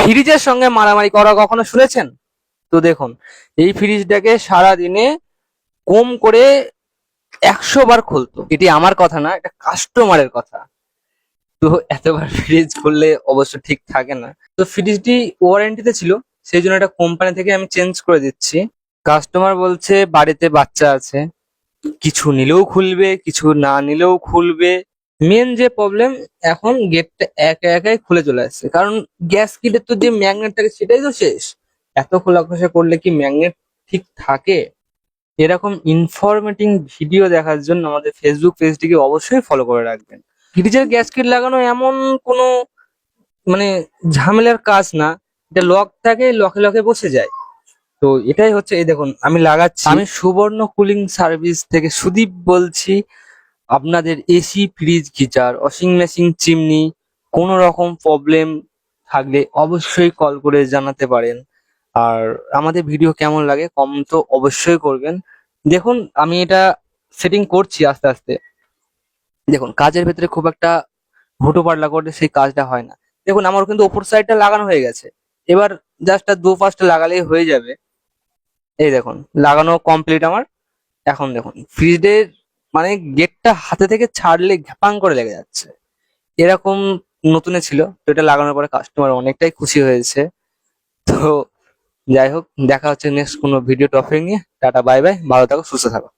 ফ্রিজের সঙ্গে মারামারি করা কখনো শুনেছেন? তো দেখুন, এই ফ্রিজটাকে সারা দিনে কম করে 100 বার খুলতো। এটি আমার কথা না, এটা কাস্টমারের কথা। তো এতবার ফ্রিজ খুললে অবশ্য ঠিক থাকে না। তো ফ্রিজটি ওয়ারেন্টিতে ছিল, সেই জন্য এটা কোম্পানি থেকে আমি চেঞ্জ করে দিচ্ছি। কাস্টমার বলছে বাড়িতে বাচ্চা আছে, কিছু নিলেও খুলবে, কিছু না নিলেও খুলবে। মেন যে প্রবলেম, এখন গেটটা একা একাই খুলে চলে আসছে, কারণ গ্যাস কিটের তো যে ম্যাগনেট থাকে সেটাই তো শেষ। এত খোলাখুলি করলে কি ম্যাগনেট ঠিক থাকে? এরকম ইনফরমেটিভ ভিডিও দেখার জন্য আমাদের ফেসবুক পেজটিকে অবশ্যই ফলো করে রাখবেন। ফ্রিজের গ্যাস কিট লাগানো এমন কোনো মানে ঝামেলার কাজ না, এটা লক থাকে, লকে লকে বসে যায়। তো এটাই হচ্ছে, এই দেখুন আমি লাগাচ্ছি। আমি সুবর্ণ কুলিং সার্ভিস থেকে সুদীপ বলছি। আপনাদের AC, fridge, geyser, washing machine, chimney কোনো রকম প্রবলেম থাকলে অবশ্যই কল করে জানাতে পারেন। আর আমাদের ভিডিও কেমন লাগে কমেন্ট তো অবশ্যই করবেন। দেখুন আমি এটা সেটিং করছি আস্তে আস্তে। দেখুন কাজের ভেতরে খুব একটা হুটো পাটলা করলে সেই কাজটা হয় না। দেখুন আমার কিন্তু ওপর সাইডটা লাগানো হয়ে গেছে, এবার জাস্ট আর দু পাঁচটা লাগালেই হয়ে যাবে। এই দেখুন লাগানো কমপ্লিট আমার। এখন দেখুন ফ্রিজের মানে গেটটা হাতে থেকে ছাড়লে ঘ্যাপাং করে লেগে যাচ্ছে, এরকম নতুনে ছিল। তো এটা লাগানোর পরে কাস্টমার অনেকটাই খুশি হয়েছে। তো যাই হোক, দেখা হচ্ছে নেক্সট কোনো ভিডিও টপিক নিয়ে। টাটা, বাই বাই, ভালো থাকো, সুস্থ থাকো।